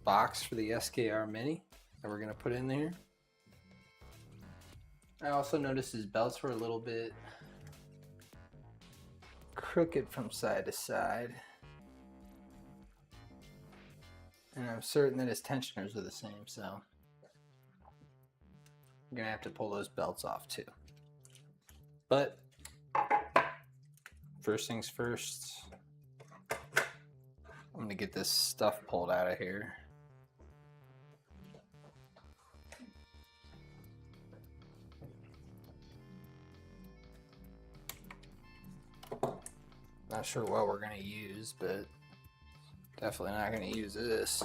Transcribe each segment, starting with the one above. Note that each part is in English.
box for the SKR Mini that we're gonna put in there. I also noticed his belts were a little bit crooked from side to side. And I'm certain that his tensioners are the same, so I'm gonna have to pull those belts off too. But first things first, I'm gonna get this stuff pulled out of here. Not sure what we're gonna use, but definitely not gonna use this.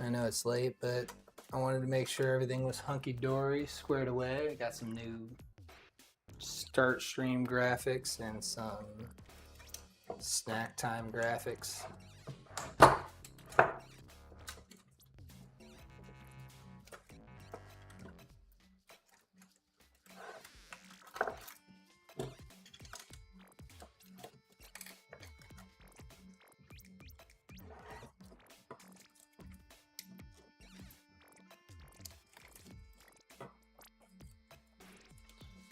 I know it's late, but I wanted to make sure everything was hunky-dory, squared away. I got some new start stream graphics and some snack time graphics.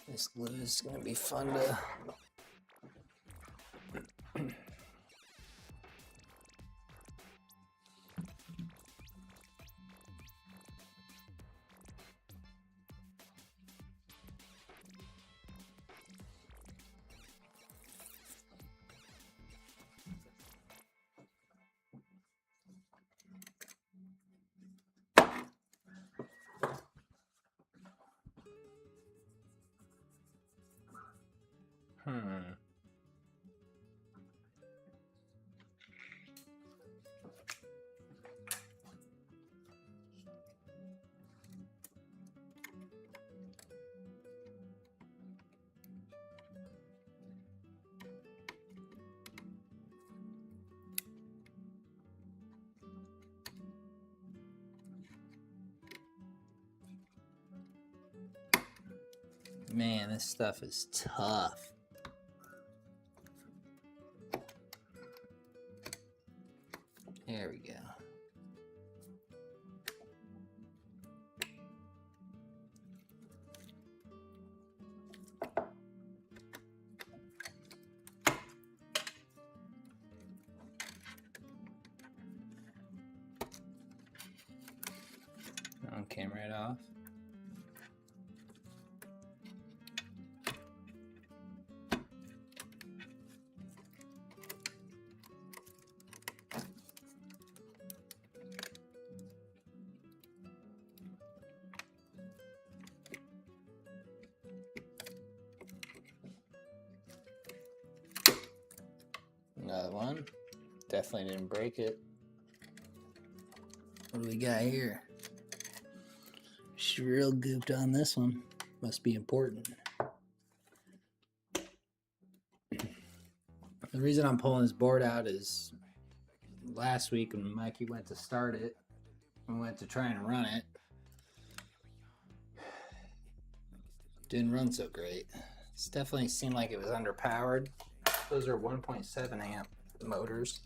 This glue is going to be fun to Man, this stuff is tough. There we go. Came right off. Another one. Definitely didn't break it. What do we got here? She's real gooped on this one. Must be important. The reason I'm pulling this board out is last week when Mikey went to start it, we went to try and run it. Didn't run so great. It definitely seemed like it was underpowered. Those are 1.7 amp motors.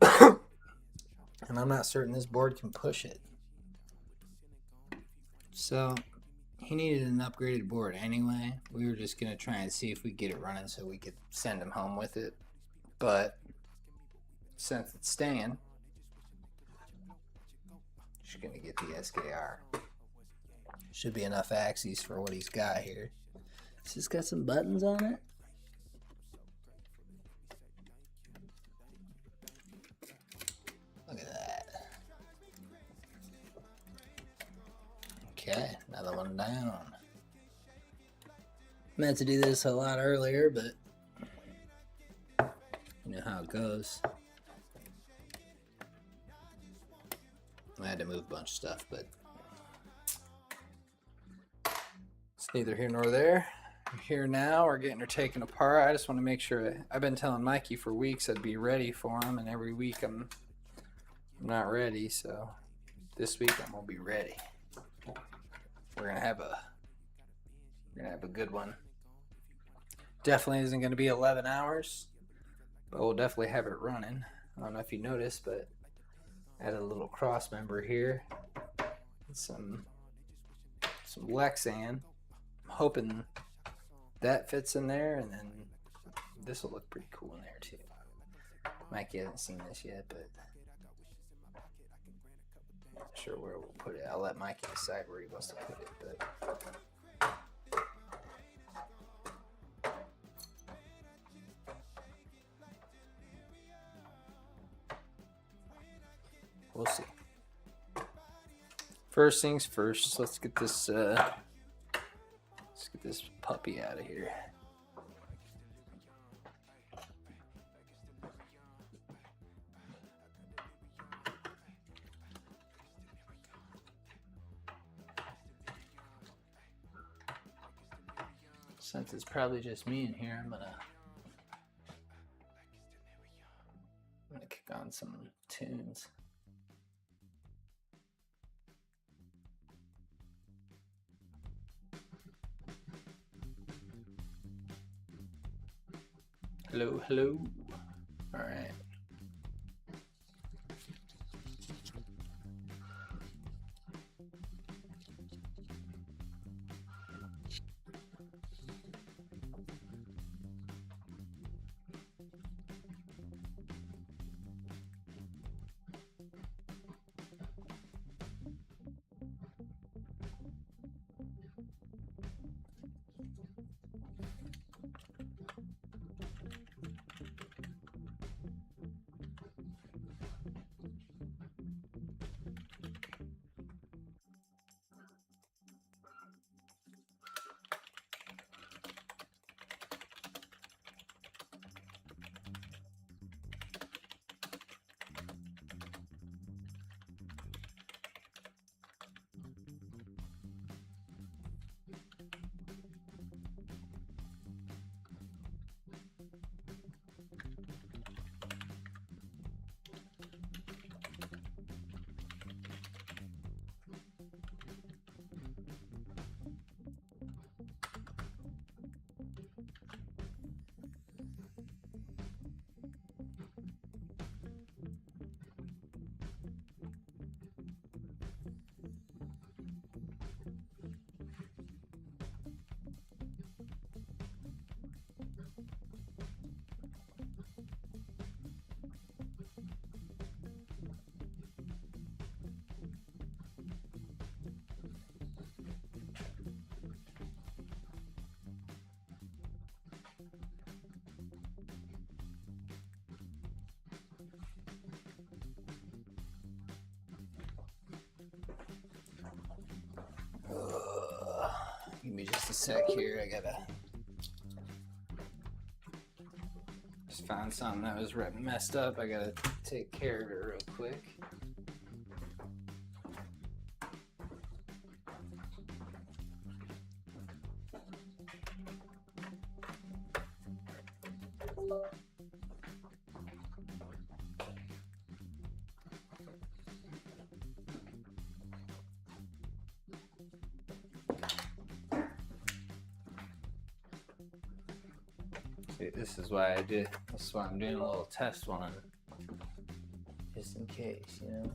And I'm not certain this board can push it. So he needed an upgraded board anyway. We were just going to try and see if we get it running so we could send him home with it. But since it's staying, just going to get the SKR. Should be enough axes for what he's got here. It's just got some buttons on it. Look at that. Okay, another one down. Meant to do this a lot earlier, but you know how it goes. I had to move a bunch of stuff, but it's neither here nor there. We're here now, we're getting her taken apart. I just want to make sure. I've been telling Mikey for weeks I'd be ready for him, and every week I'm not ready, so this week I'm gonna be ready. We're gonna gonna have a good one. Definitely isn't gonna be 11 hours, but we'll definitely have it running. I don't know if you noticed, but added a little cross member here. Some Lexan. I'm hoping that fits in there, and then this will look pretty cool in there too. Mikey hasn't seen this yet, but I'm not sure where we'll put it. I'll let Mikey decide where he wants to put it, but we'll see. First things first, let's get this puppy out of here. Since it's probably just me in here, I'm gonna kick on some tunes. Hello, hello. All right. Give me just a sec here. I gotta just found something that was messed up. I gotta take care of it real quick. This is why I did. This is why I'm doing a little test one, just in case, you know.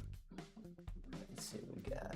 Let's see what we got.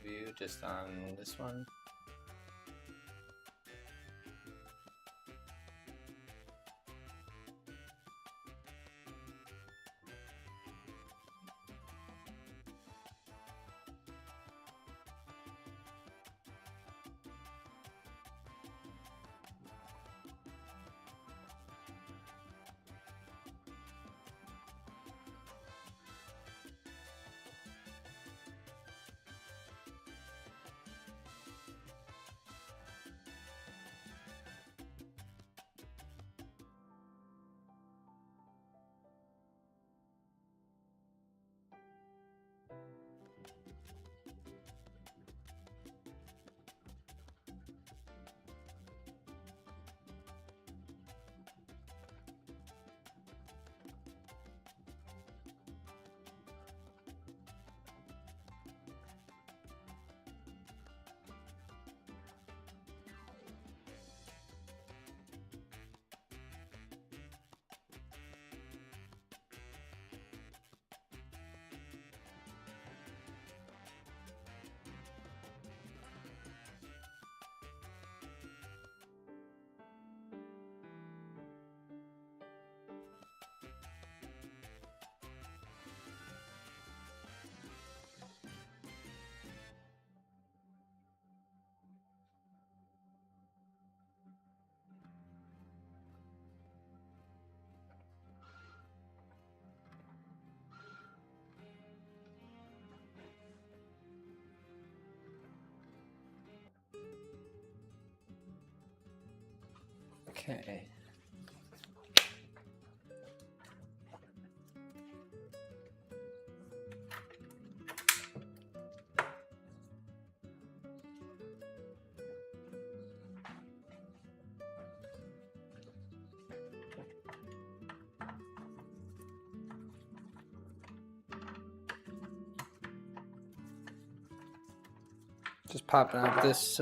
View just on this one. Okay. Just popping out this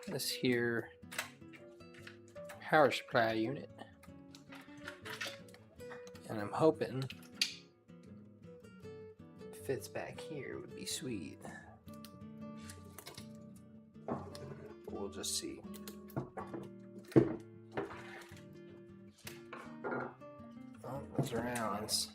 this here power supply unit, and I'm hoping it fits back here would be sweet. We'll just see. Oh, those rounds.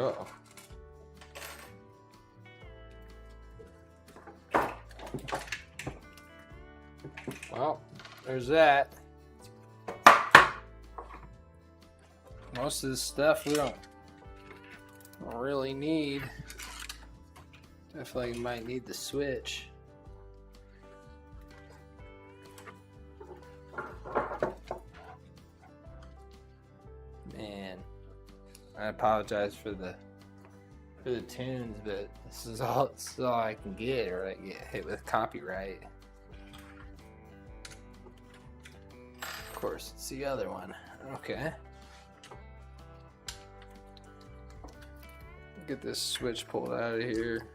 Uh-oh. Well, there's that. Most of this stuff we don't really need. Definitely might need the switch. Man, I apologize for the tunes, but this is all I can get, or I get hit with copyright. Of course, it's the other one. Okay. Get this switch pulled out of here.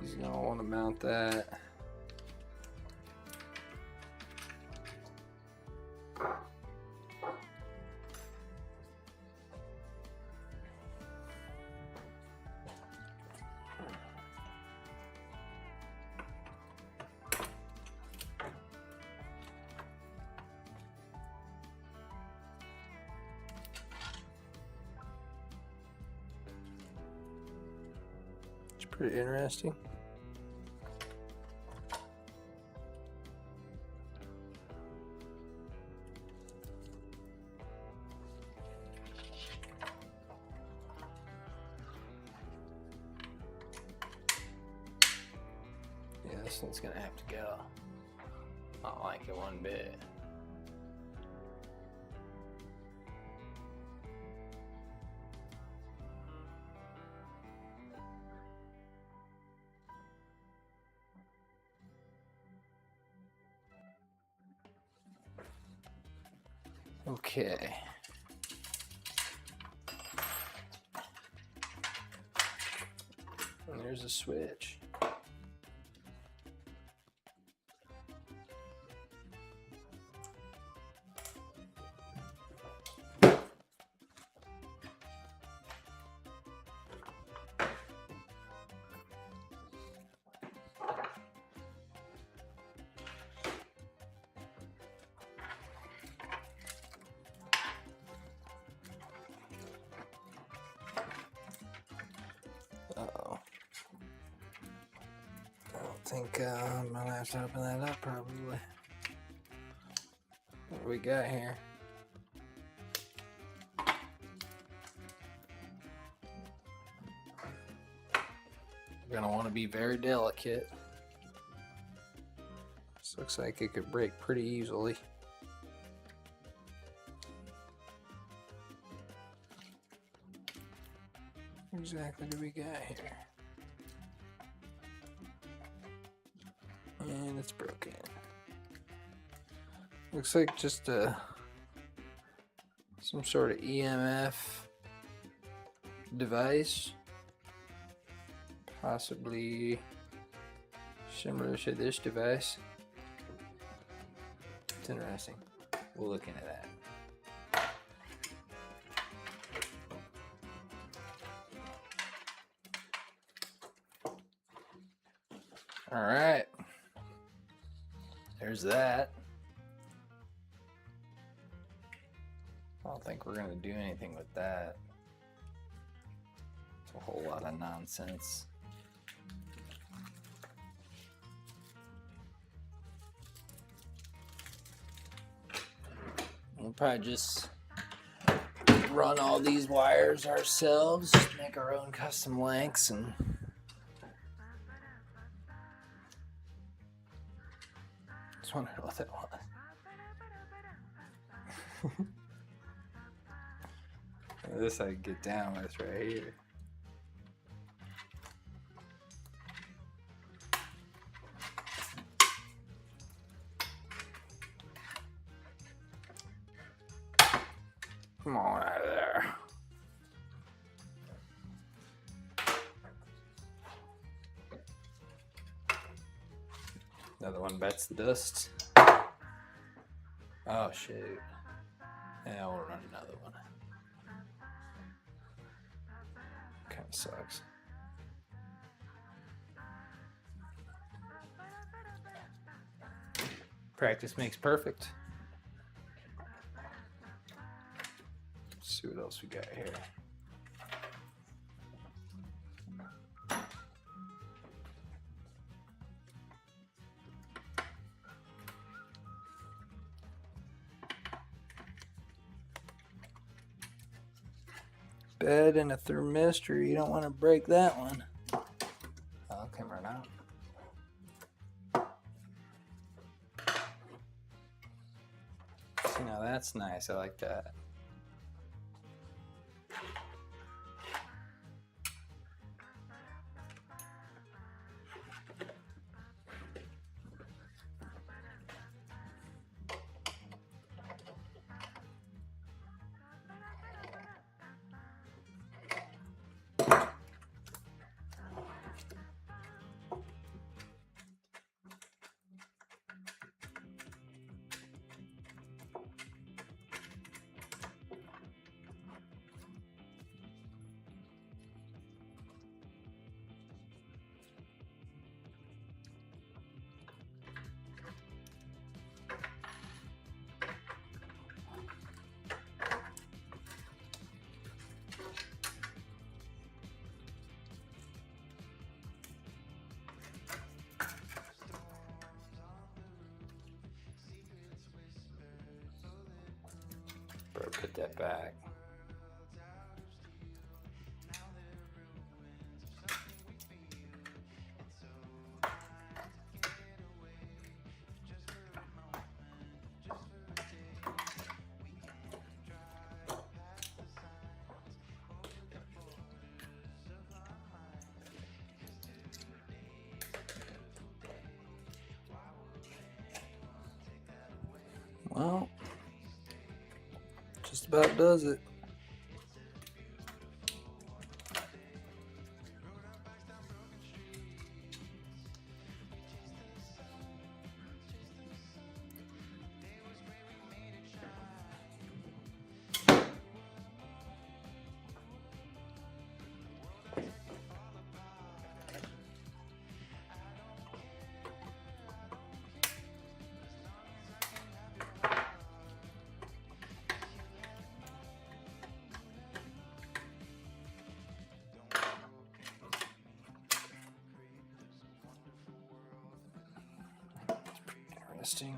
He's gonna want to mount that. It's pretty interesting. Yeah, this thing's gonna have to go. I don't like it one bit. Okay. And there's a switch. Uh-oh. I don't think I'm gonna have to open that up probably. What do we got here? We're gonna want to be very delicate. This looks like it could break pretty easily. What exactly do we got here? And it's broken. Looks like just some sort of EMF device, possibly similar to this device. It's interesting. We'll look into that. All right, there's that. I don't think we're gonna do anything with that. It's a whole lot of nonsense. We'll probably just run all these wires ourselves, make our own custom lengths, and just wondering what that was. This I can get down with right here. Come on out of there. Another one bites the dust. Oh shoot. Yeah, we'll run another one. Kind of sucks. Practice makes perfect. Let's see what else we got here. bed and a thermistor. You don't want to break that one. Oh, it can run out. See, now that's nice. I like that. Better put that back. Well, just about does it. Interesting.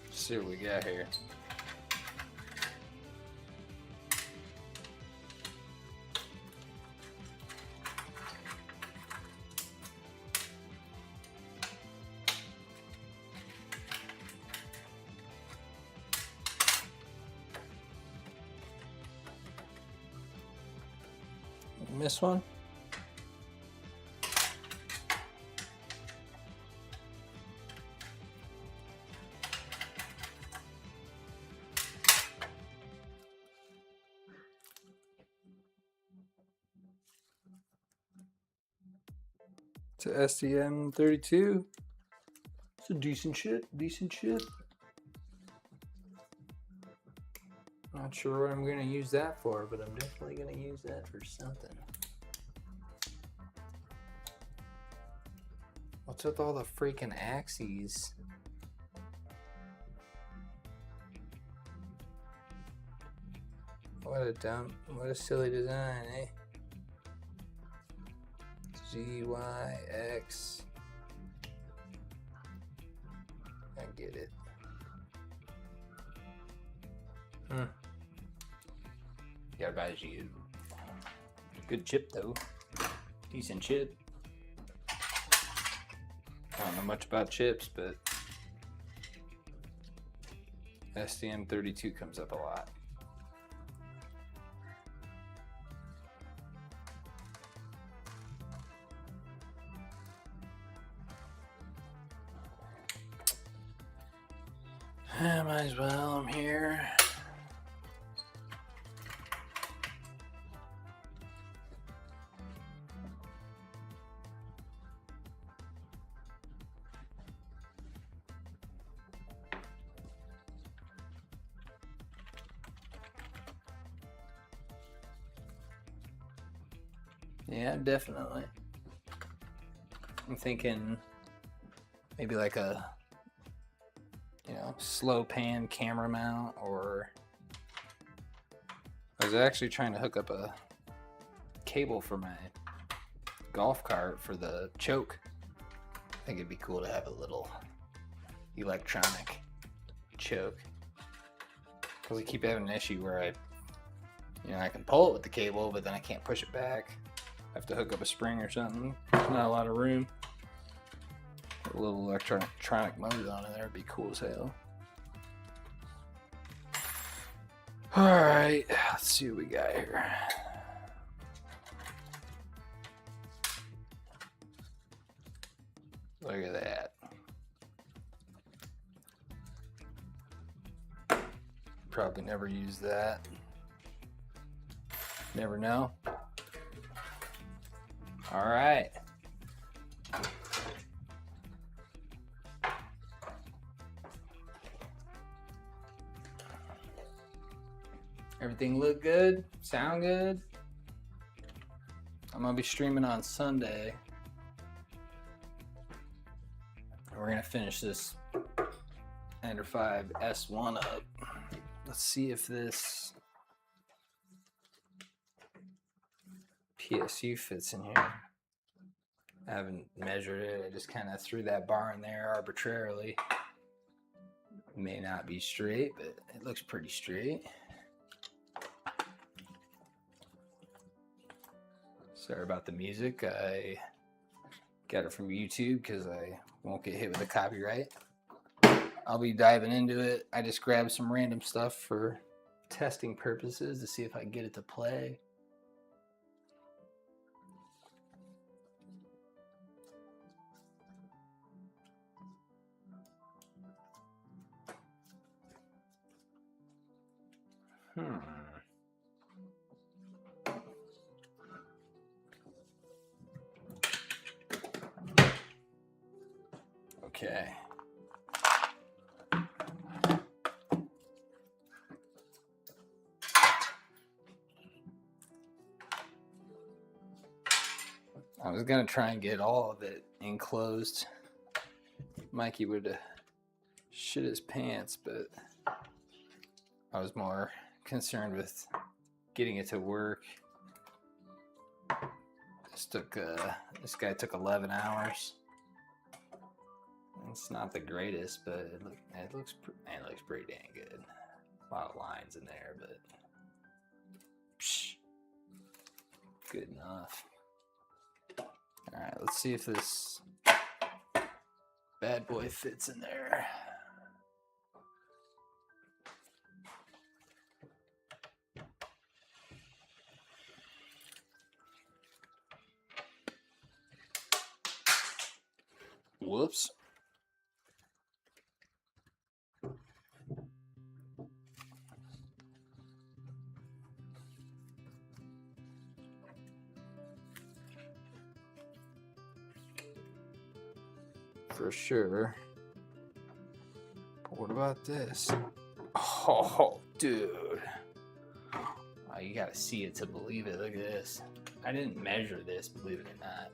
Let's see what we got here. Miss one? It's a STM32. It's a decent chip, Not sure what I'm gonna use that for, but I'm definitely gonna use that for something. What's with all the freaking axes? What a silly design, eh? Z, Y, X. I get it. Gotta buy you. Good chip though. Decent chip. I don't know much about chips, but STM32 comes up a lot. Might as well, I'm here. Yeah, definitely. I'm thinking maybe like a, slow pan camera mount, or I was actually trying to hook up a cable for my golf cart for the choke. I think it'd be cool to have a little electronic choke, because I keep having an issue where I can pull it with the cable, but then I can't push it back. I have to hook up a spring or something. There's not a lot of room. A little electronic motor on it there would be cool as hell. Alright, let's see what we got here. Look at that. Probably never use that. Never know. Alright. Everything look good? Sound good? I'm gonna be streaming on Sunday. We're gonna finish this Ender 5 S1 up. Let's see if this PSU fits in here. I haven't measured it. I just kind of threw that bar in there arbitrarily. It may not be straight, but it looks pretty straight. Sorry about the music. I got it from YouTube because I won't get hit with a copyright. I'll be diving into it. I just grabbed some random stuff for testing purposes to see if I can get it to play. Okay. I was gonna try and get all of it enclosed. Mikey would shit his pants, but I was more concerned with getting it to work. This guy took 11 hours. It's not the greatest, but it looks pretty dang good. A lot of lines in there, but good enough. All right, let's see if this bad boy fits in there. Whoops. For sure. But what about this? Oh, dude. Oh, you gotta see it to believe it. Look at this. I didn't measure this, believe it or not.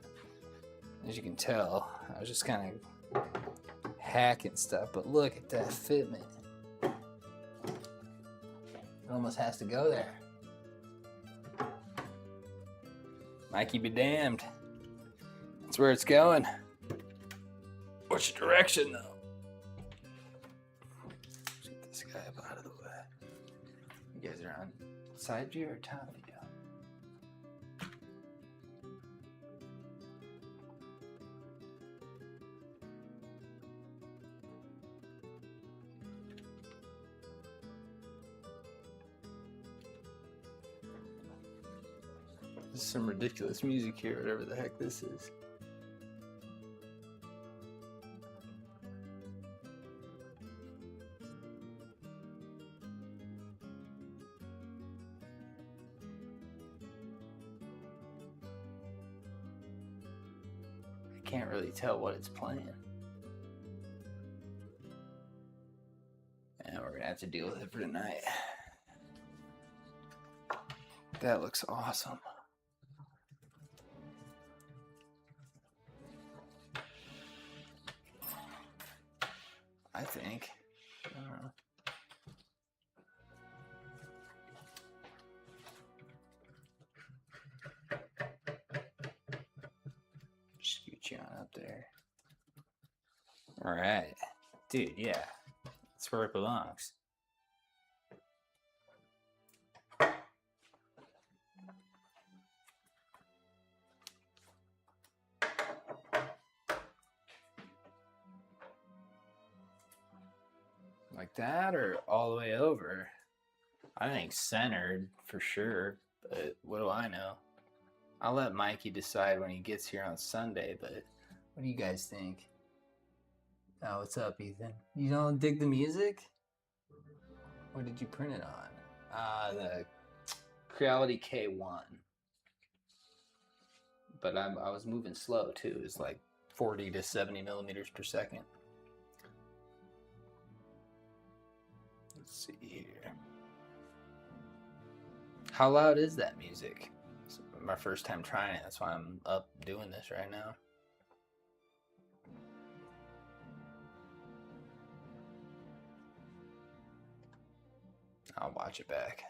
As you can tell, I was just kind of hacking stuff, but look at that fitment. It almost has to go there. Mikey be damned. That's where it's going. Which direction, though? Let's get this guy up out of the way. You guys are on side view or top view? This is some ridiculous music here, whatever the heck this is. can't really tell what it's playing. And we're gonna have to deal with it for tonight. That looks awesome. I think. I don't know. Scoot you on up there. All right. Dude, yeah. That's where it belongs. Like that or all the way over? I think centered for sure, but what do I know? I'll let Mikey decide when he gets here on Sunday, but what do you guys think? Oh, what's up, Ethan? You don't dig the music? What did you print it on? The Creality K1. But I was moving slow too. It's like 40 to 70 millimeters per second. Let's see here. How loud is that music? It's my first time trying it. That's why I'm up doing this right now. I'll watch it back.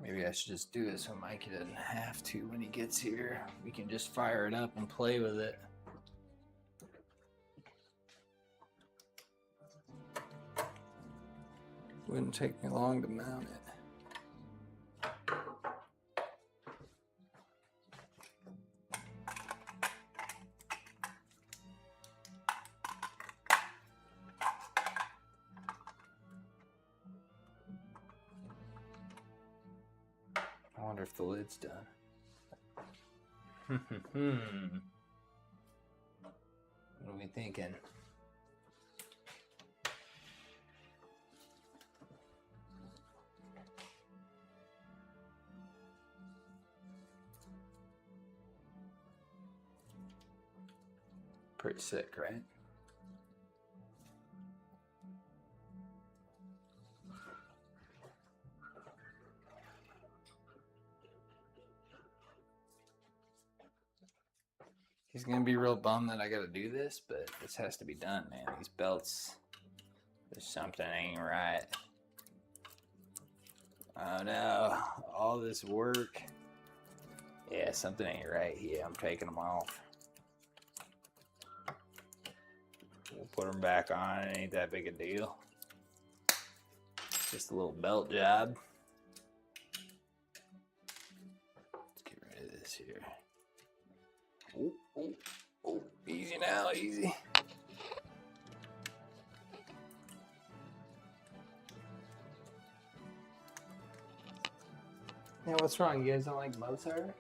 Maybe I should just do it so Mikey doesn't have to when he gets here. We can just fire it up and play with it. Wouldn't take me long to mount it. I wonder if the lid's done. What are we thinking? Pretty sick, right? He's gonna be real bummed that I gotta do this, but this has to be done, man. These belts, there's something ain't right. Oh no, all this work. Yeah, something ain't right here. I'm taking them off. We'll put them back on. It ain't that big a deal. Just a little belt job. Let's get rid of this here. Oh, oh, oh, easy now, easy. Yeah, what's wrong? You guys don't like Mozart?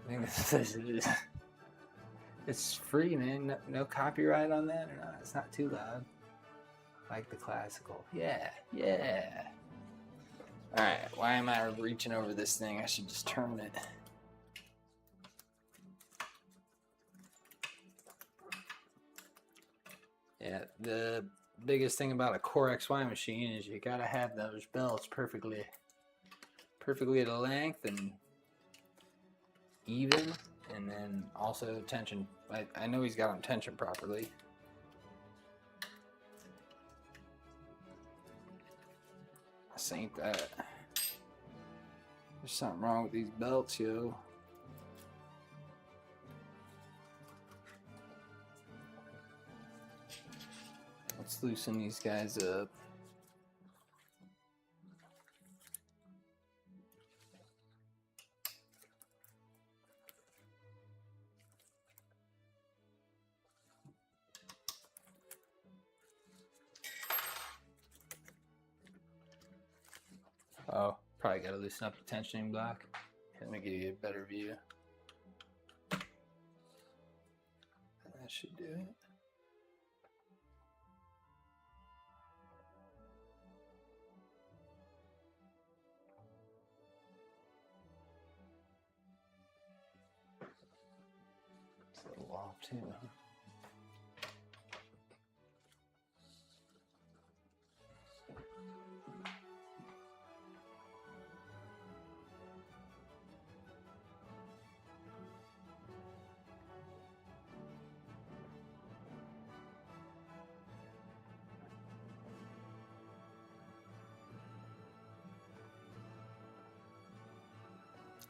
I think this is, it's free, man. No copyright on that or not. It's not too loud. Like the classical. Yeah, yeah. All right, why am I reaching over this thing? I should just turn it. Yeah, the biggest thing about a Core XY machine is you gotta have those belts perfectly at a length and even, and then also tension. I know he's got them tensioned properly. This ain't that. There's something wrong with these belts, yo. Let's loosen these guys up. Oh, probably gotta loosen up the tensioning block. Here, Let me give you a better view. That should do it. It's a little off too, huh?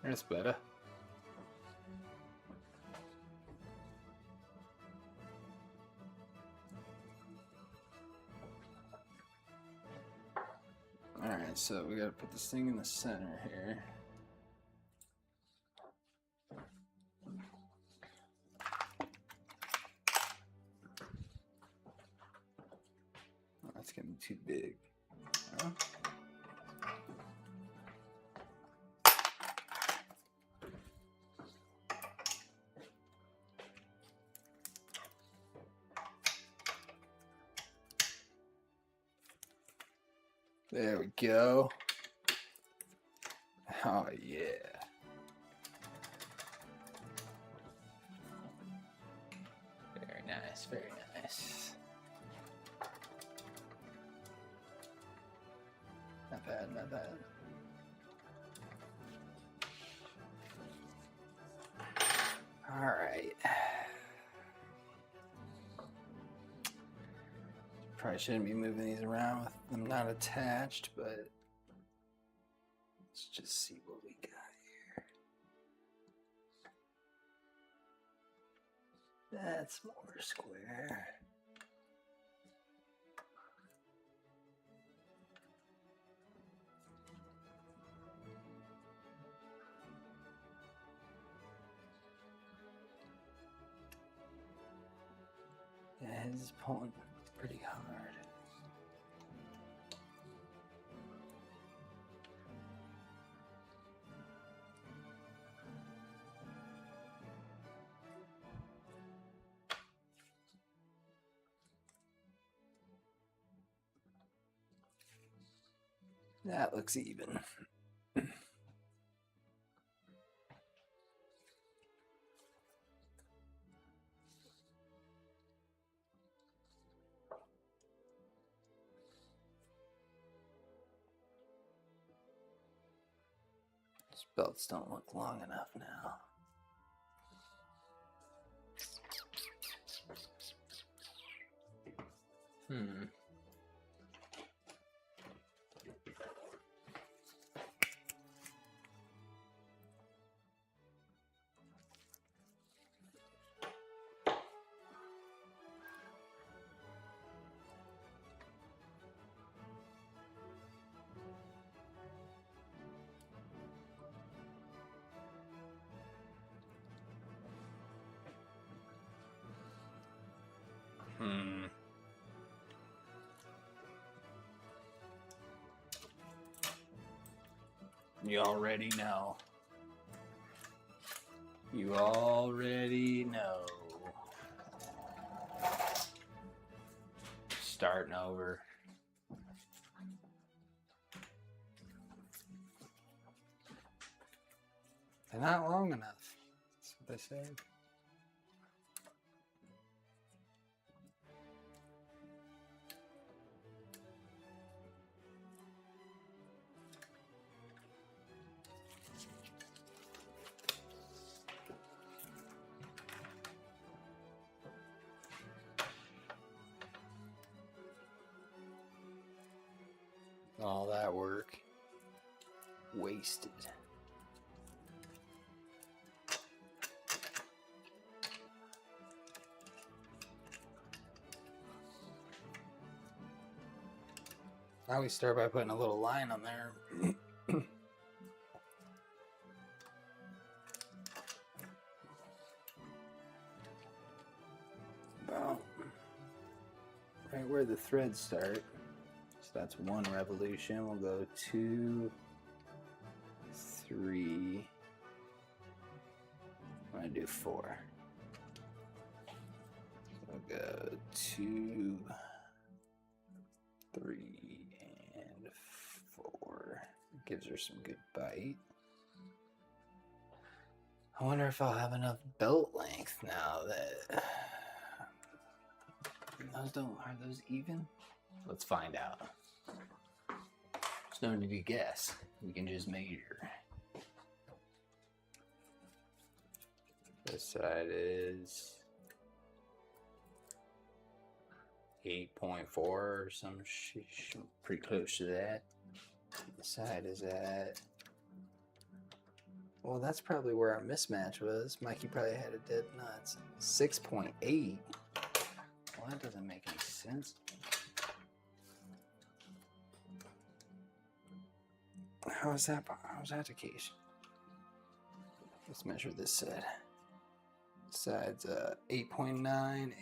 That's better. Alright, so we gotta put this thing in the center here. Oh, that's getting too big. Huh? There we go. Oh, yeah. Very nice, very nice. Not bad, not bad. All right. Probably shouldn't be moving these around with them not attached, but let's just see what we got here. That's more square. Yeah, his pulling pretty hard. That looks even. These belts don't look long enough now. You already know. You already know. Starting over. They're not long enough. That's what they said. All that work wasted. Now we start by putting a little line on there. About right where the threads start. So that's one revolution. We'll go 2, 3, want to do 4. We'll go 2, 3, and 4. Gives her some good bite. I wonder if I'll have enough belt length now that are those even? Let's find out. There's no need to guess. We can just measure. This side is 8.4 or some shit, pretty close to that. This side is at, well, that's probably where our mismatch was. Mikey probably had it dead nuts. 6.8. Well, that doesn't make any sense. How's that the case? Let's measure this side. Side's 8.9 and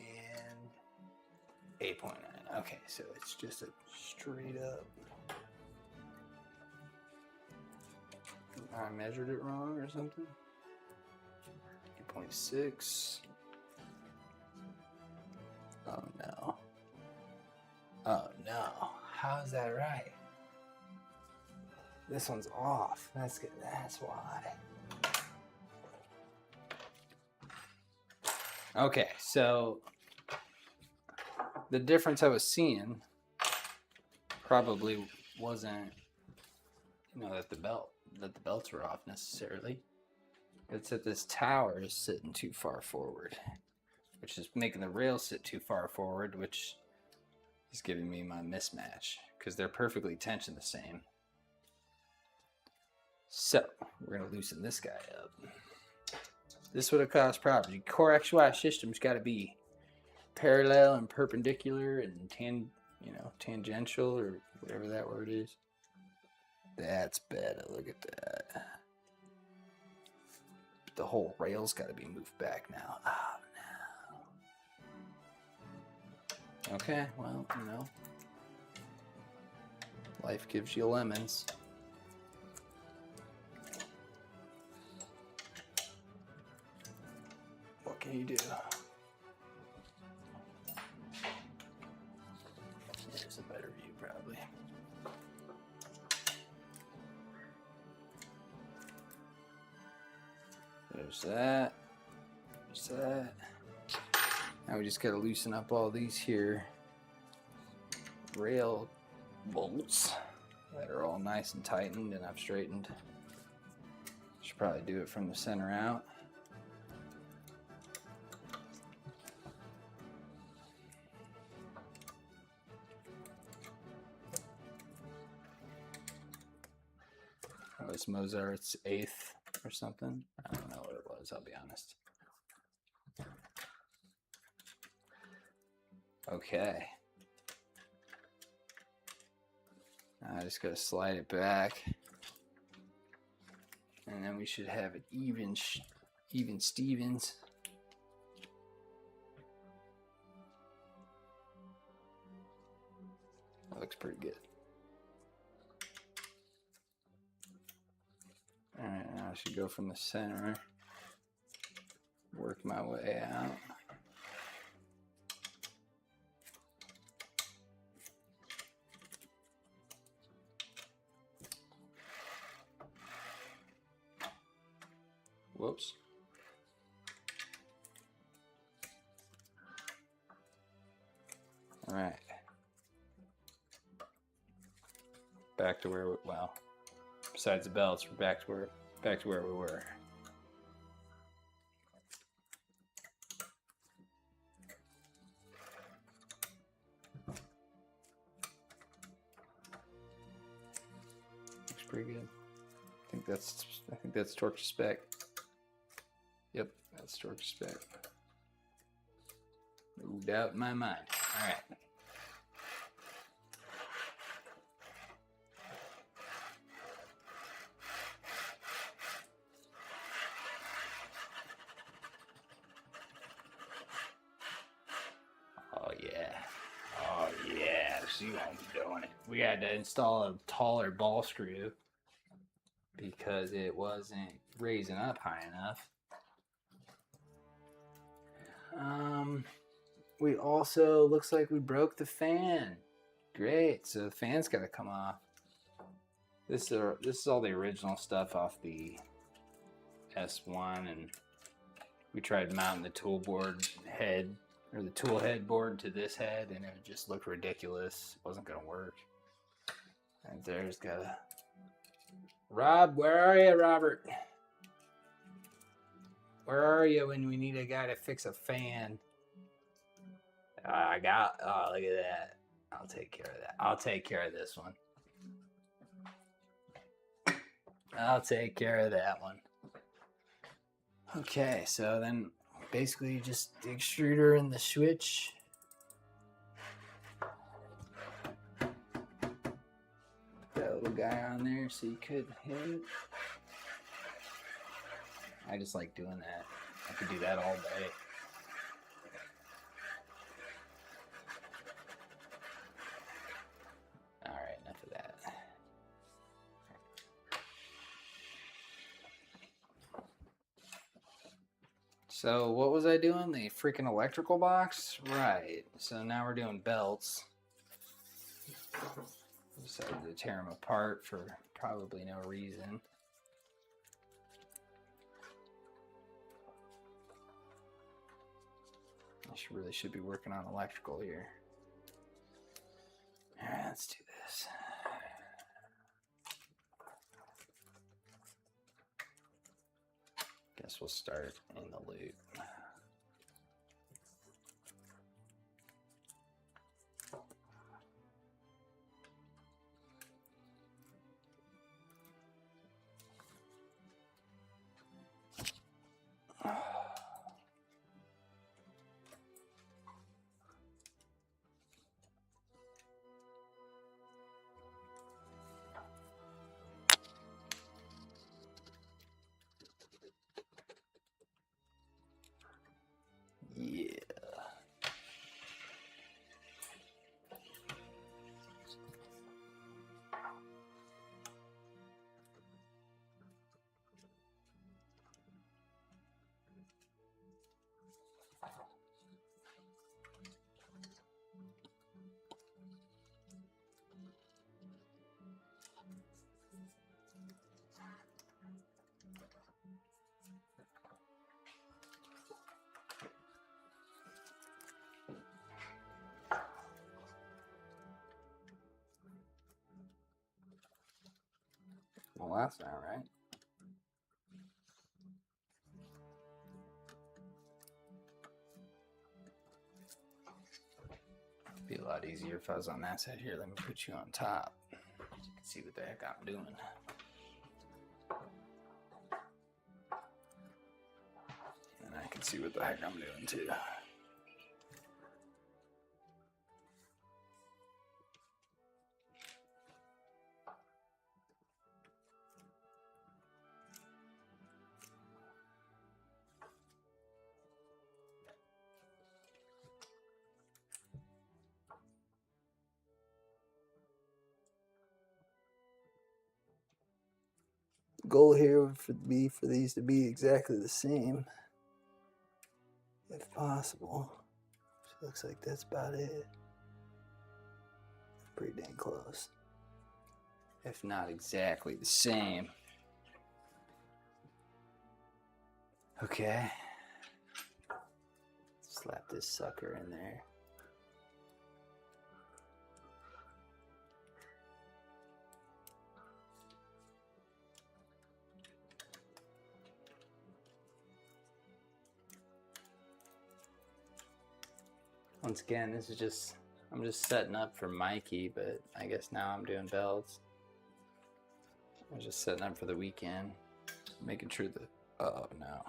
8.9. Okay, so it's just a straight up. I measured it wrong or something. 8.6. Oh no. Oh no. How is that right? This one's off. That's good. That's why. Okay, so the difference I was seeing probably wasn't, that the belts were off necessarily. It's that this tower is sitting too far forward, which is making the rails sit too far forward, which is giving me my mismatch because they're perfectly tensioned the same. So we're gonna loosen this guy up. This would have caused problems. Your core XY system's got to be parallel and perpendicular and tangential or whatever that word is. That's better. Look at that. The whole rail's got to be moved back now. Oh no. Okay, well, life gives you lemons. What can you do? There's a better view, probably. There's that. There's that. Now we just gotta loosen up all these here rail bolts that are all nice and tightened and I've straightened. Should probably do it from the center out. Oh, it's Mozart's 8th or something. I don't know what it was, I'll be honest. Okay. Now I just gotta slide it back. And then we should have it even Stevens. That looks pretty good. Alright, now I should go from the center, work my way out. Whoops. All right. Back to where besides the belts, we're back to where we were. Looks pretty good. I think that's torque to spec. Yep, that's torque to spec. No doubt in my mind. All right. Oh yeah. Oh yeah. See how I'm doing it. We had to install a taller ball screw because it wasn't raising up high enough. we also, looks like we broke the fan. Great, so the fan's got to come off. This is all the original stuff off the S1, and we tried mounting the tool board head, or the tool head board to this head, and it just looked ridiculous. It wasn't gonna work. And there's got a... Rob, where are you, Robert? Where are you when we need a guy to fix a fan? I got... Oh, look at that. I'll take care of that. I'll take care of this one. I'll take care of that one. Okay, so then basically just the extruder and the switch. Put that little guy on there so you could hit it. I just like doing that. I could do that all day. Alright, enough of that. So what was I doing? The freaking electrical box? Right. So now we're doing belts. Decided to tear them apart for probably no reason. I really should be working on electrical here. Alright, let's do this. Guess we'll start in the loop. Yeah. Well, that's not right. It'd be a lot easier if I was on that side here. Let me put you on top so you can see what the heck I'm doing. And I can see what the heck I'm doing too. Goal here would be for these to be exactly the same, if possible. So looks like that's about it. Pretty dang close. If not exactly the same. Okay. Slap this sucker in there. Once again, this is just, I'm just setting up for Mikey, but I guess now I'm doing belts. I'm just setting up for the weekend, making sure that, oh no.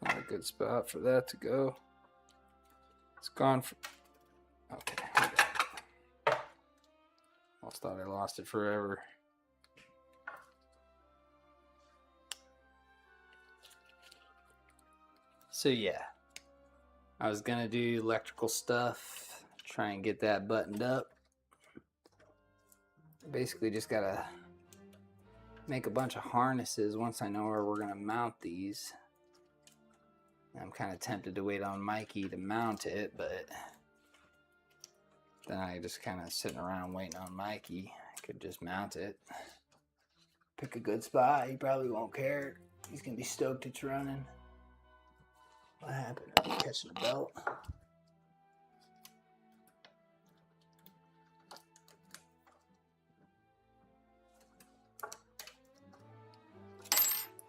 Not a good spot for that to go. It's gone for, okay. Almost thought I lost it forever. So yeah, I was gonna do electrical stuff, try and get that buttoned up. Basically just gotta make a bunch of harnesses once I know where we're gonna mount these. I'm kind of tempted to wait on Mikey to mount it, but then I just kind of sitting around waiting on Mikey. I could just mount it. Pick a good spot. He probably won't care. He's going to be stoked it's running. What happened? Are you catching a belt?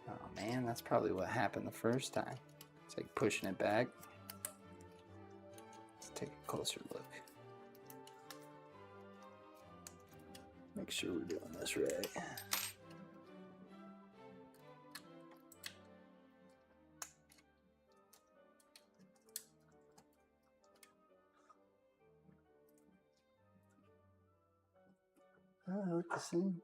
Oh man, that's probably what happened the first time. It's like pushing it back. Let's take a closer look. Make sure we're doing this right. Oh, they look the same.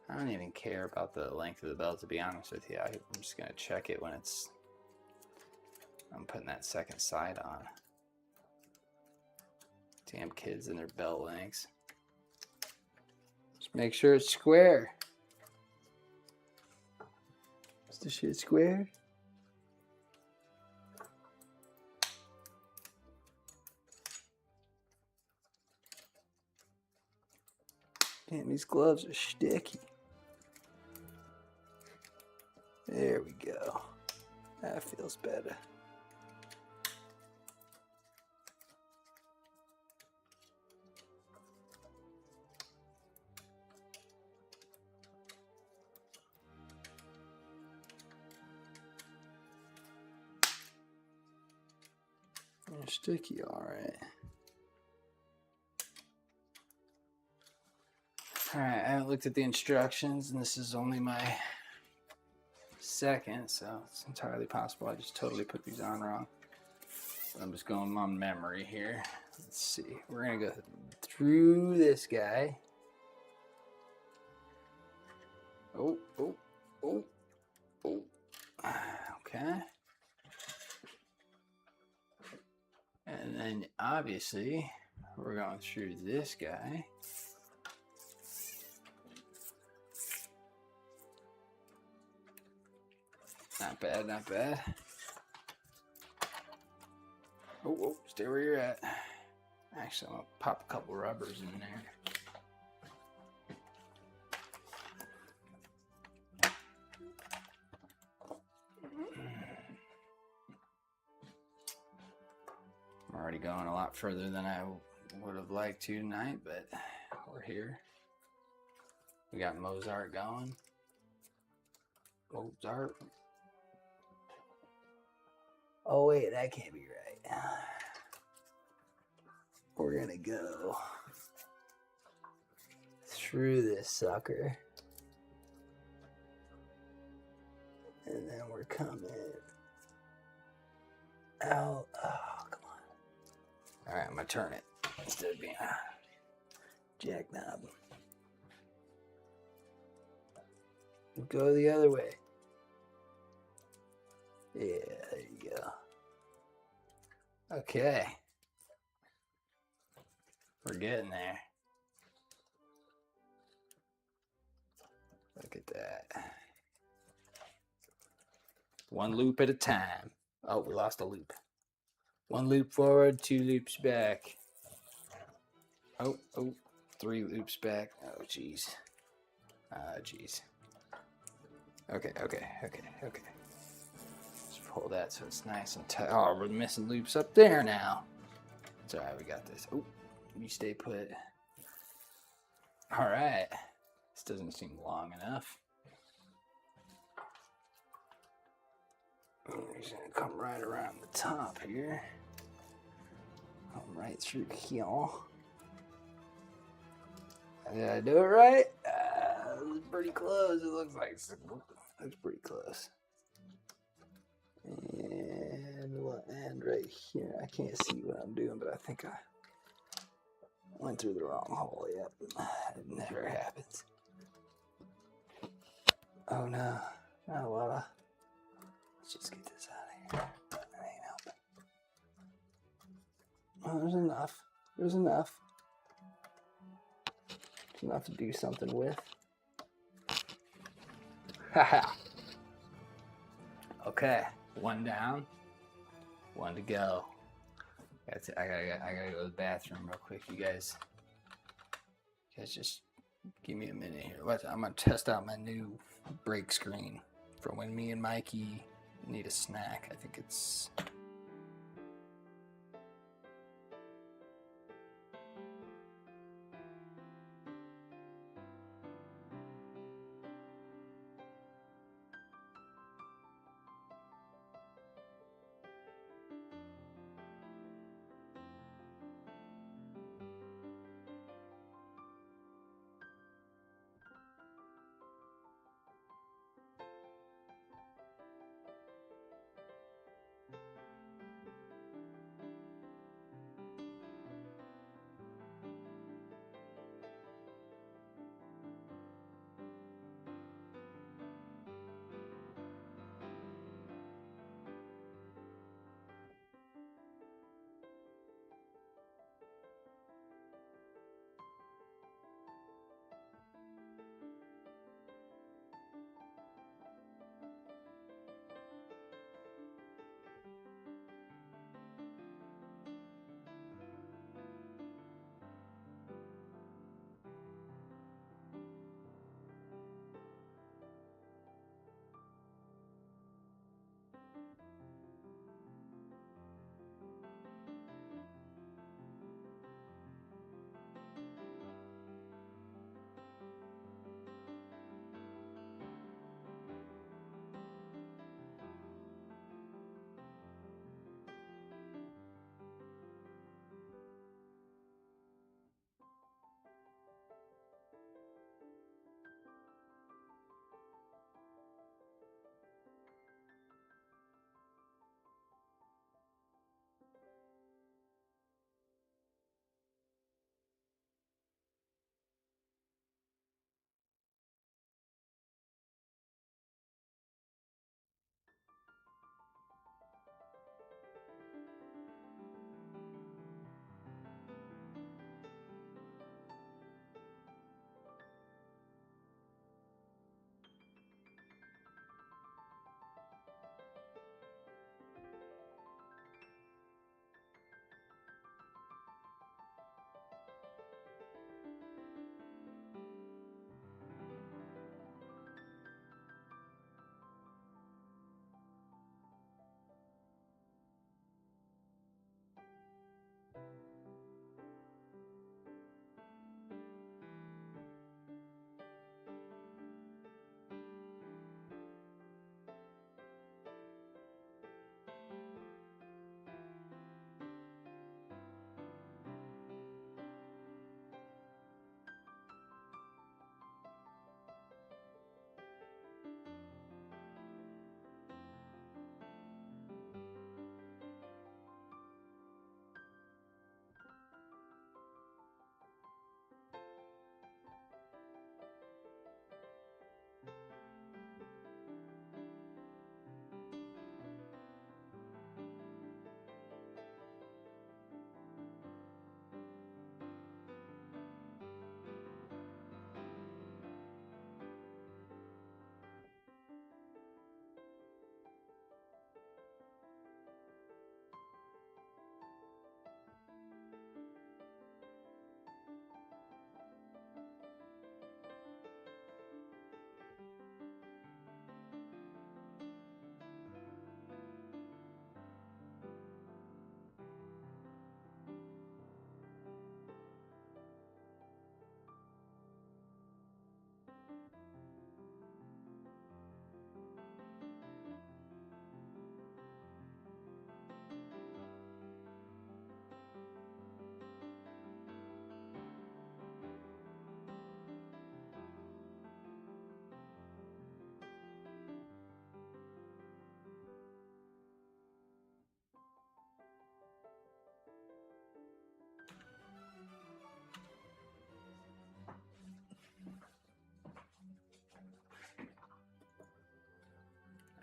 I don't even care about the length of the belt, to be honest with you. I'm just going to check it when I'm putting that second side on. Damn kids and their belt lengths. Just make sure it's square. Is the shit square? Damn, these gloves are sticky. There we go. That feels better. They're sticky, alright. Alright, I haven't looked at the instructions, and this is only my second, so it's entirely possible I just totally put these on wrong. But I'm just going on memory here. Let's see. We're going to go through this guy. Oh. Okay. And then obviously we're going through this guy. Not bad, not bad. Oh, stay where you're at. Actually, I'm gonna pop a couple rubbers in there. I'm already going a lot further than I would have liked to tonight, but we're here. We got Mozart going. Mozart. Oh wait, that can't be right. We're gonna go through this sucker. And then we're coming out. Oh, come on. Alright, I'm gonna turn it instead of being jackknob. Go the other way. Yeah, there you go. Okay. We're getting there. Look at that. One loop at a time. Oh, we lost a loop. One loop forward, two loops back. Oh, three loops back. Oh, jeez. Jeez. Okay. Just pull that so it's nice and tight. Oh, we're missing loops up there now. It's alright, we got this. Oh, you stay put. Alright. This doesn't seem long enough. He's gonna come right around the top here. Come right through here. Did I do it right? It was pretty close. It looks like it's pretty close. And we'll end right here. I can't see what I'm doing, but I think I went through the wrong hole. Yep, it never happens. Oh no, not a lot of. Let's just get this out of here. That ain't helping. Oh, there's enough. There's enough. There's enough to do something with. Okay, one down, one to go. I gotta go to the bathroom real quick. You guys just give me a minute here. I'm gonna test out my new break screen for when me and Mikey need a snack. I think it's.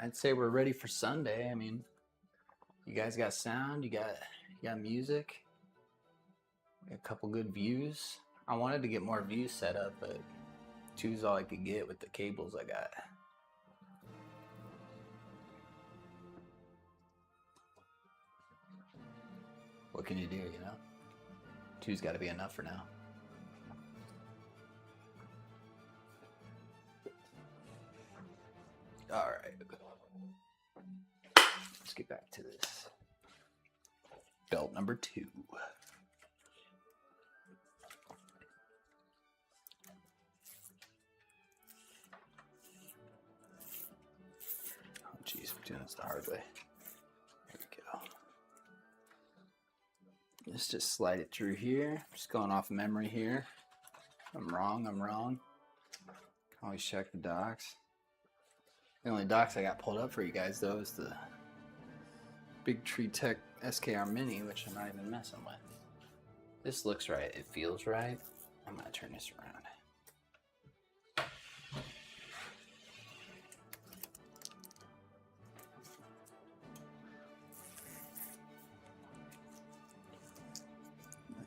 I'd say we're ready for Sunday. I mean, you guys got sound, you got music, a couple good views. I wanted to get more views set up, but two's all I could get with the cables I got. what can you do, you know? Two's got to be enough for now. All right. Let's get back to this. Belt number 2. Oh, geez, we're doing this the hard way. There we go. Let's just slide it through here. Just going off memory here. I'm wrong. Always check the docs. The only docs I got pulled up for you guys, though, is the Big Tree Tech SKR Mini, which I'm not even messing with. This looks right. It feels right. I'm going to turn this around.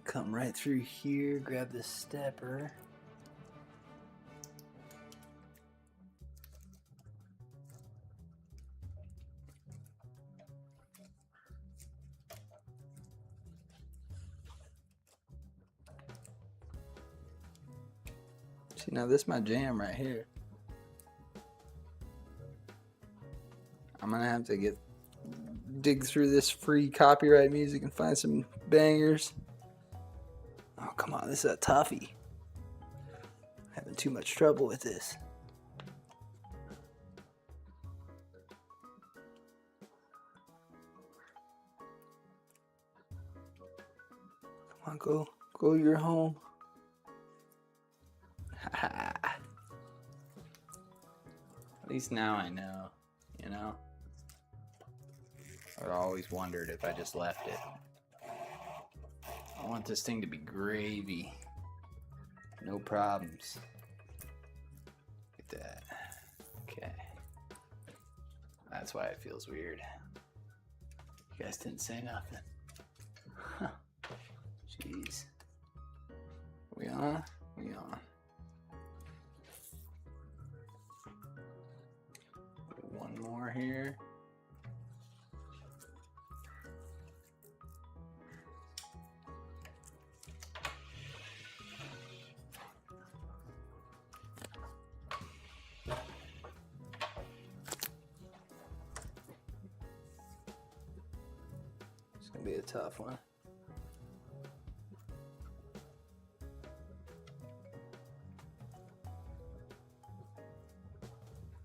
Come right through here, grab the stepper. See, now this is my jam right here. I'm gonna have to dig through this free copyright music and find some bangers. Oh, come on, this is a toughie. Having too much trouble with this. Come on, go your home. At least now I know, you know? I always wondered if I just left it. I want this thing to be gravy. No problems. Look at that. Okay. That's why it feels weird. You guys didn't say nothing. Huh. Jeez. We on? We on. One more here. It's gonna be a tough one.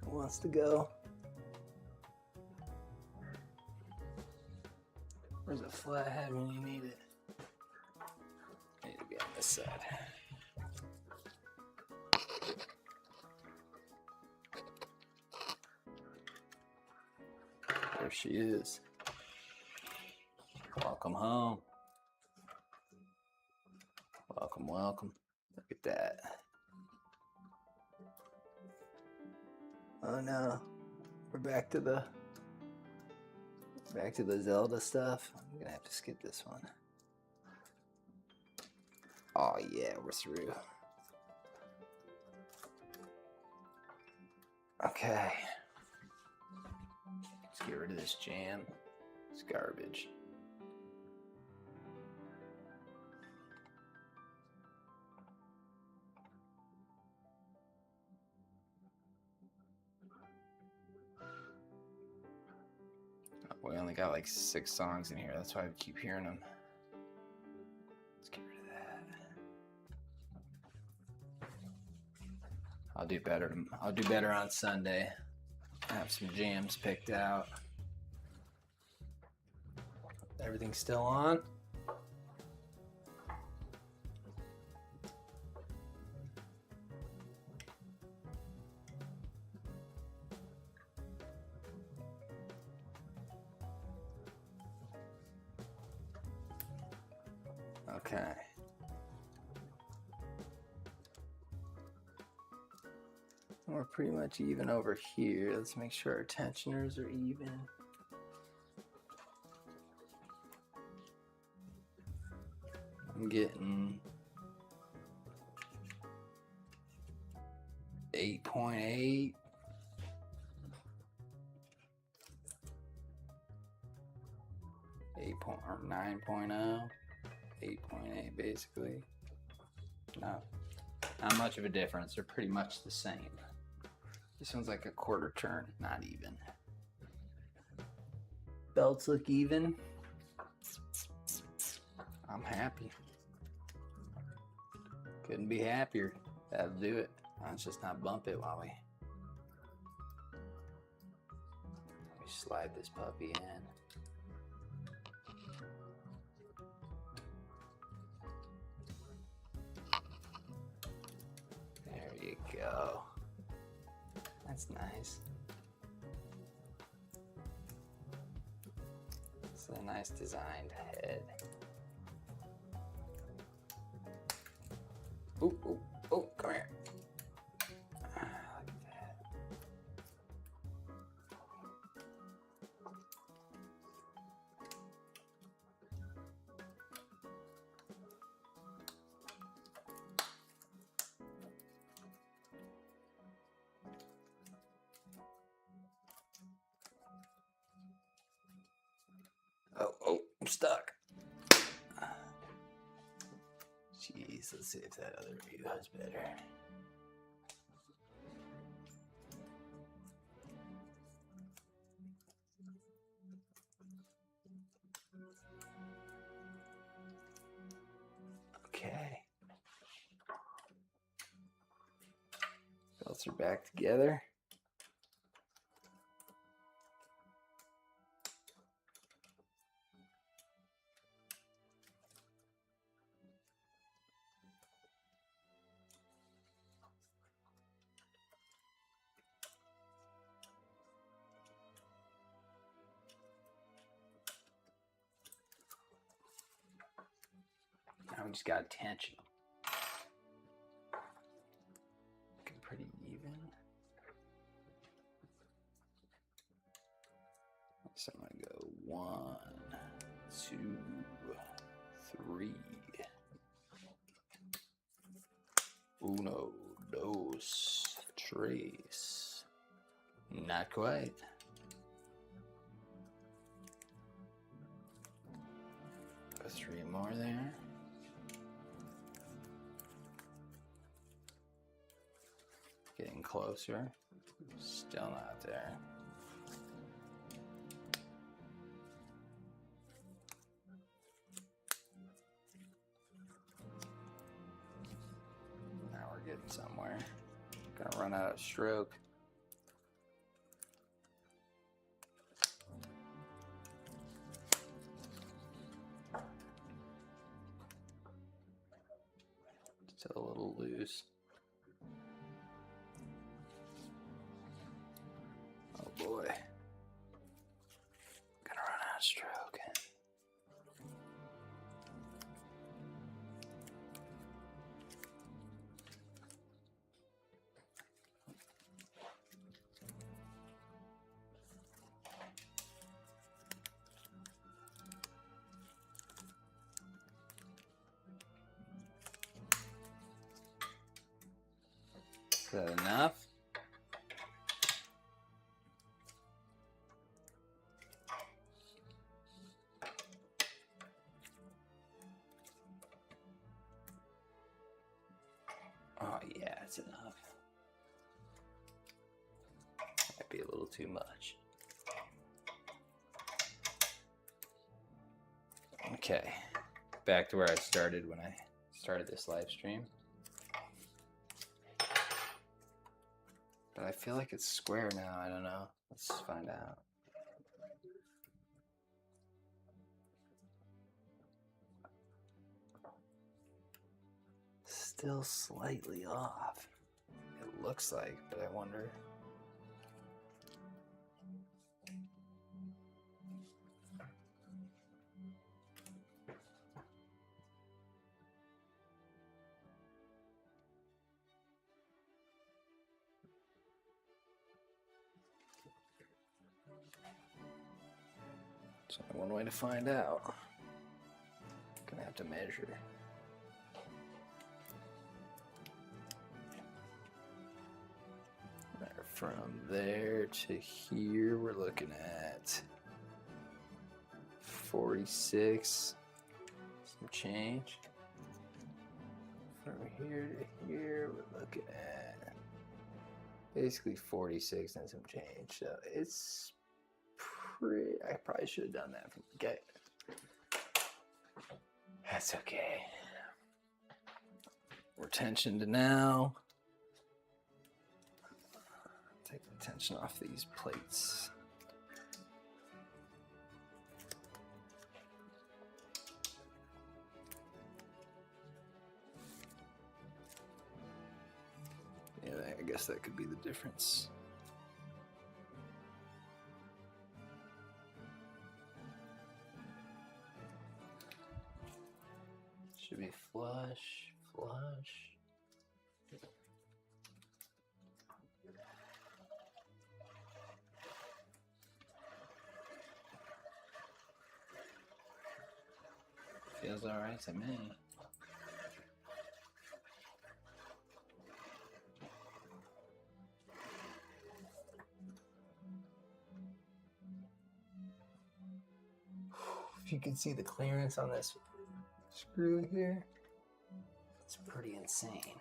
Who wants to go? Where's a flathead when you need it? I need to be on this side. There she is. Welcome home. Welcome, welcome. Look at that. Oh no. We're back to the Zelda stuff. I'm gonna have to skip this one. Oh yeah, we're through. Okay. Let's get rid of this jam. It's garbage. We only got like 6 songs in here. That's why I keep hearing them. Let's get rid of that. I'll do better. I'll do better on Sunday. I have some jams picked out. Everything's still on. Okay. We're pretty much even over here. Let's make sure our tensioners are even. I'm getting 8.8. 9.0, 8.8 basically. No, not much of a difference. They're pretty much the same. This one's like a quarter turn, not even. Belts look even. I'm happy. Couldn't be happier. That'll do it. Let's just not bump it while we slide this puppy in. There you go. That's nice. It's a nice designed head. Oh, oh, oh, come here. Look at that. Oh, oh, I'm stuck. Jeez, let's see if that other view is better. Okay. Belts are back together. Now we just got tension. Looking pretty even. So I'm gonna go 1, 2, 3. Uno, dos, tres. Not quite. Go 3 more there. Getting closer. Still not there. Now we're getting somewhere. Gonna run out of stroke. Still a little loose. Oh boy. Gonna run out of stroke. Is that enough? Oh yeah, it's enough. Might be a little too much. Okay, back to where I started when I started this live stream. But I feel like it's square now. I don't know. Let's find out. Still slightly off. It looks like, but I wonder. So one way to find out. Gonna have to measure. From there to here, we're looking at 46. Some change. From here to here, we're looking at basically 46 and some change. So it's pretty. I probably should have done that from the get. That's okay. More tension to now. Take the tension off these plates. Yeah, I guess that could be the difference. Should be flush, flush. Feels all right to me. If you can see the clearance on this screw here, It's pretty insane.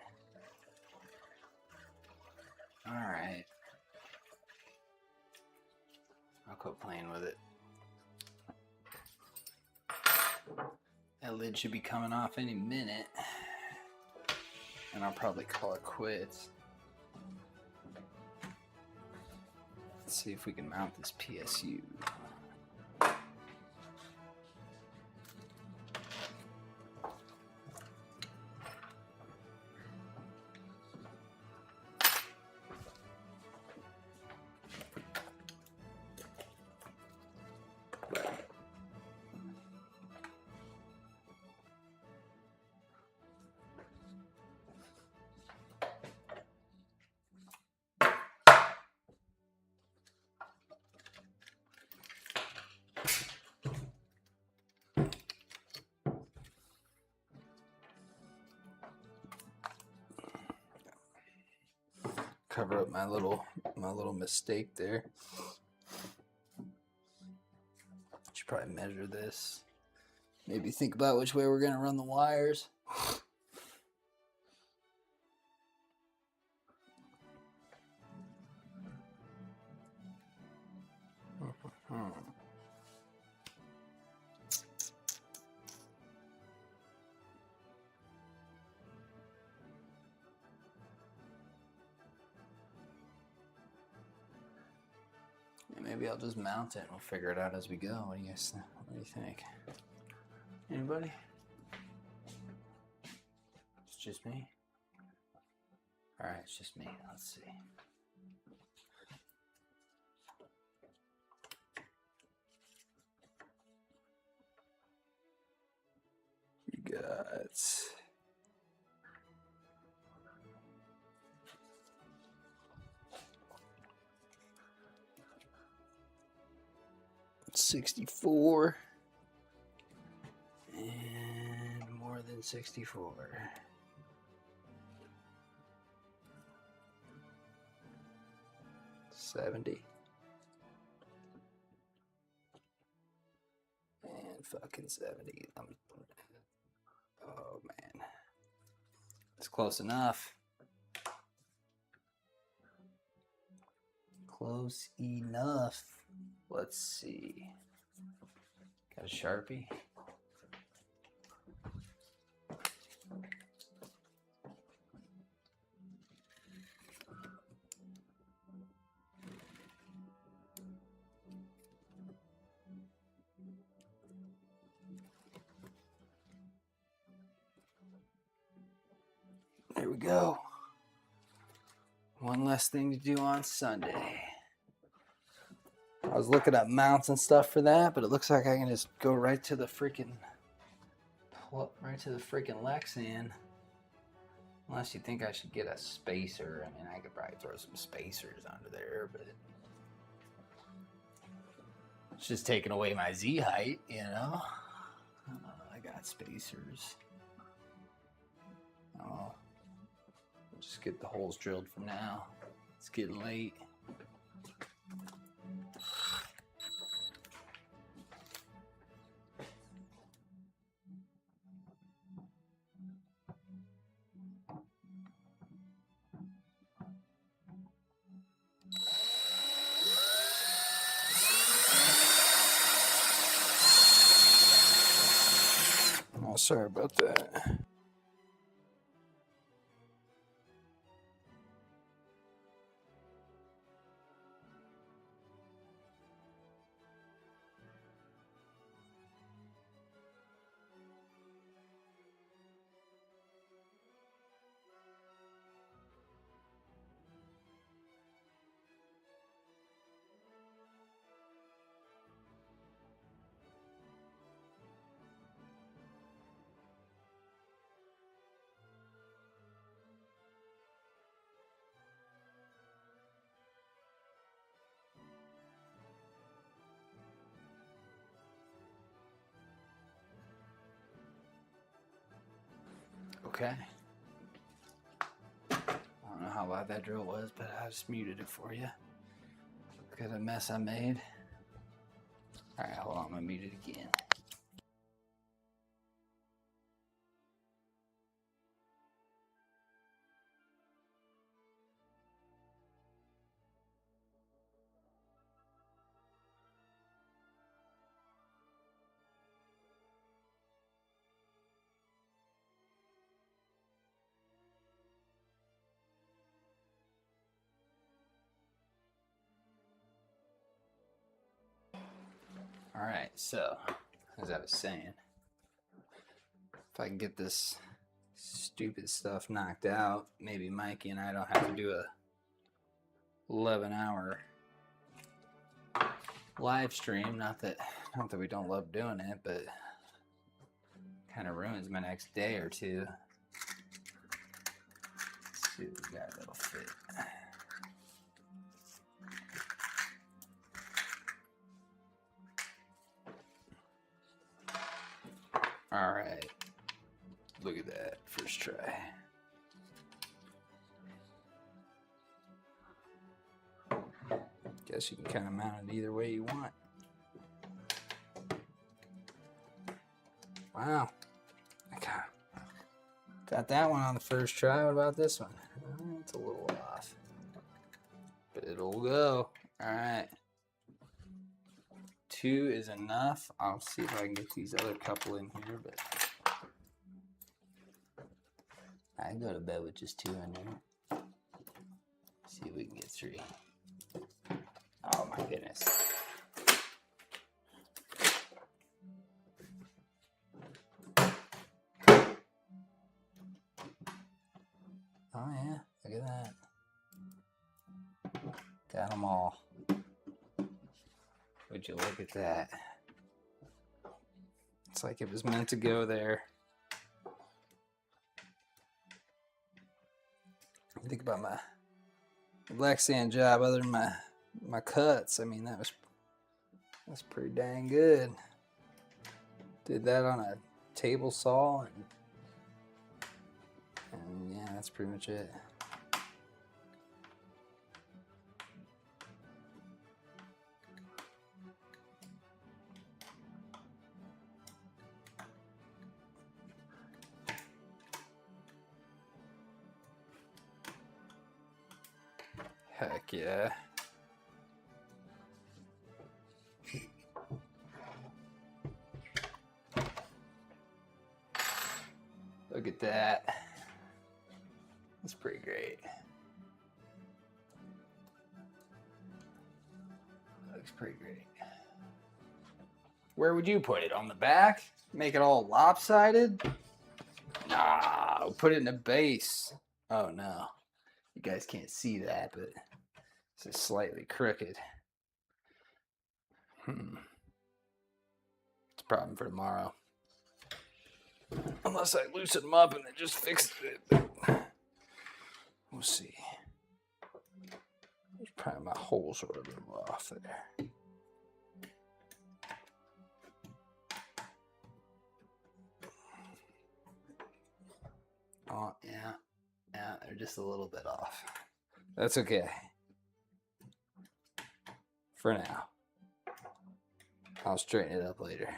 All right. I'll quit playing with it. That lid should be coming off any minute. And I'll probably call it quits. Let's see if we can mount this PSU. Cover up my little mistake there. Should probably measure this. Maybe think about which way we're gonna run the wires. Maybe I'll just mount it and we'll figure it out as we go. What do you guys think? What do you think? Anybody? It's just me? Alright, it's just me. Let's see. You got 64 and more than 64. 70 and fucking 70. Oh man, it's close enough. Close enough. Let's see. Got a Sharpie. There we go. One less thing to do on Sunday. I was looking at mounts and stuff for that, but it looks like I can just go right to the freaking Lexan. Unless you think I should get a spacer. I mean, I could probably throw some spacers under there, but it's just taking away my Z height, you know? I got spacers. Oh, just get the holes drilled for now. It's getting late. sorry about that. Okay. I don't know how loud that drill was, but I just muted it for you. Look at the mess I made. All right, hold on, I'm gonna mute it again. All right, so as I was saying, if I can get this stupid stuff knocked out, maybe Mikey and I don't have to do a 11-hour live stream. Not that we don't love doing it, but kind of ruins my next day or two. Let's see what we got that'll fit. All right, look at that, first try. Guess you can kind of mount it either way you want. Wow, I got that one on the first try. What about this one? It's a little off, but it'll go. All right. 2 is enough. I'll see if I can get these other couple in here, but I can go to bed with just 2 in there. See if we can get 3. Oh my goodness. Oh yeah, look at that. Got them all. Would you look at that? It's like it was meant to go there. Think about my black sand job, other than my cuts. I mean, that's pretty dang good. Did that on a table saw, and yeah, that's pretty much it. Heck yeah. Look at that. That's pretty great. Looks pretty great. Where would you put it? On the back? Make it all lopsided? Nah, we'll put it in the base. Oh no. You guys can't see that, but it's just slightly crooked. It's a problem for tomorrow. Unless I loosen them up and then just fix it. We'll see. There's probably my holes are a little off there. Oh, yeah. Yeah, they're just a little bit off. That's okay. For now. I'll straighten it up later.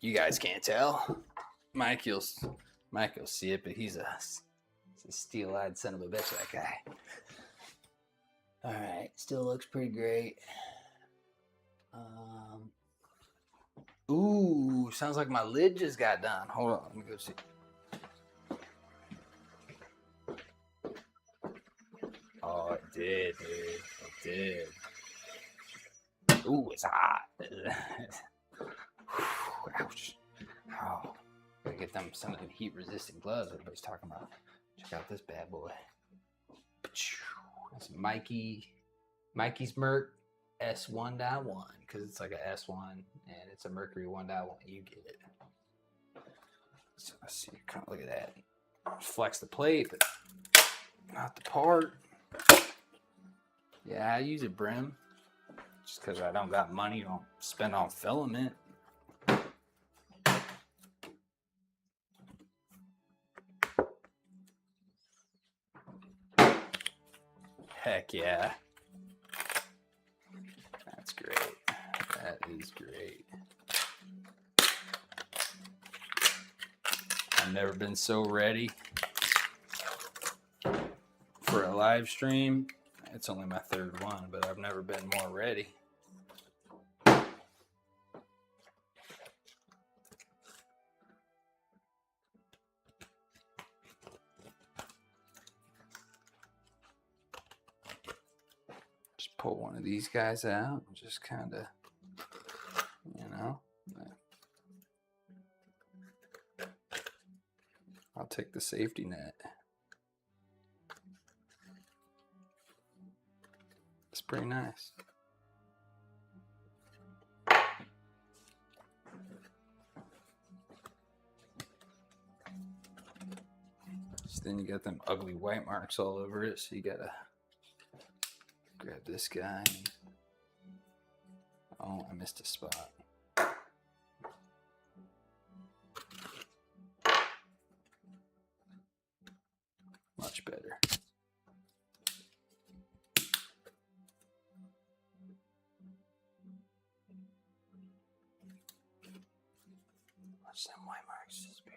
You guys can't tell. Mike, you'll see it, but he's a steel-eyed son of a bitch, that guy. All right, still looks pretty great. Ooh, sounds like my lid just got done. Hold on, let me go see. Oh, it did, dude. It did. Ooh, it's hot. Ouch. Oh, gotta get them some of them heat-resistant gloves everybody's talking about. Check out this bad boy. That's Mikey's Merc S1.1 because it's like a S1 and it's a Mercury 1.1. You get it. So let's see. Kind of look at that. Flex the plate, but not the part. Yeah, I use a brim just because I don't got money to spend on filament. Heck yeah. That's great. That is great. I've never been so ready for a live stream. It's only my third one, but I've never been more ready. Just pull one of these guys out and just kind of, you know. I'll take the safety net. It's pretty nice. So then you got them ugly white marks all over it, so you gotta grab this guy. Oh, I missed a spot. Much better. Watch them white marks disappear.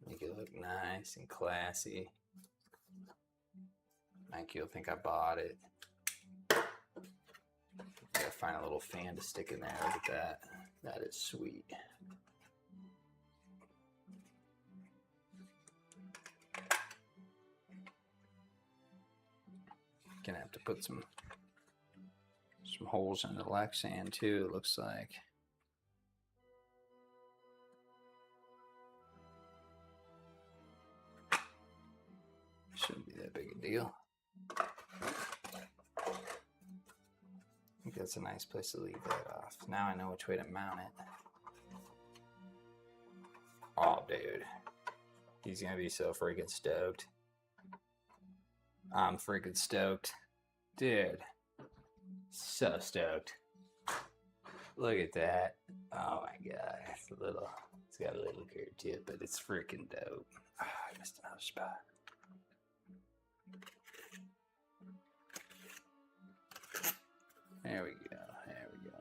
Make it look nice and classy. Mikey will think I bought it. Gotta find a little fan to stick in there. Look at that. That is sweet. Gonna have to put some holes in the Lexan too, it looks like. Shouldn't be that big a deal. I think that's a nice place to leave that off. Now I know which way to mount it. Oh, dude. He's gonna be so freaking stoked. I'm freaking stoked. Dude. So stoked. Look at that. Oh my god. It's got a little curved tip, but it's freaking dope. Oh, I missed another spot. There we go. There we go.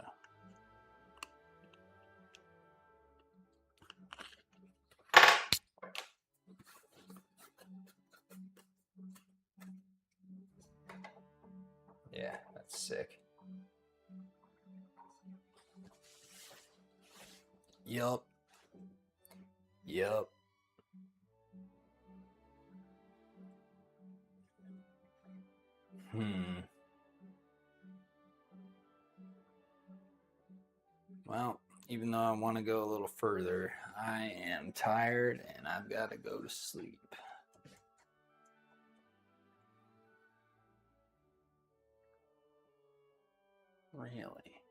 Yeah, that's sick. Yup. Yup. Well, even though I want to go a little further, I am tired and I've got to go to sleep. Really?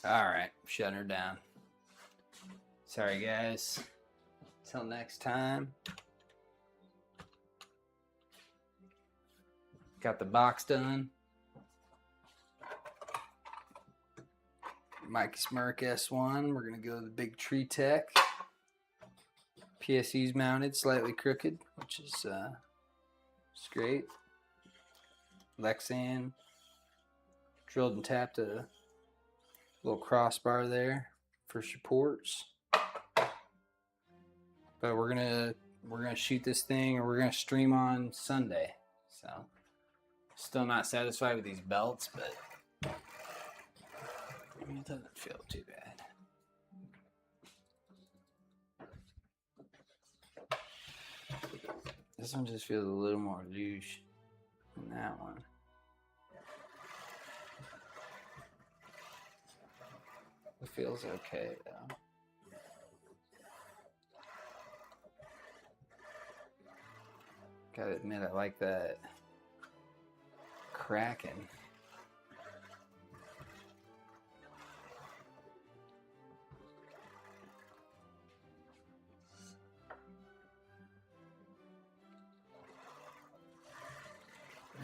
All right, shutting her down. Sorry, guys. Till next time. Got the box done. Mikey Smirk S1. We're going to go to the big Tree Tech. PSU's mounted, slightly crooked, which is great. Lexan. Drilled and tapped a little crossbar there for supports. But we're gonna shoot this thing, or we're gonna stream on Sunday. So still not satisfied with these belts, but it doesn't feel too bad. This one just feels a little more loose than that one. It feels okay though. Gotta admit, I like that cracking.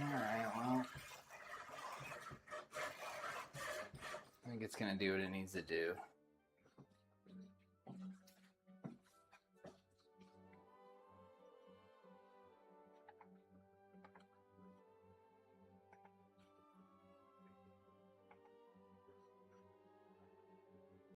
Alright, well, I think it's gonna do what it needs to do.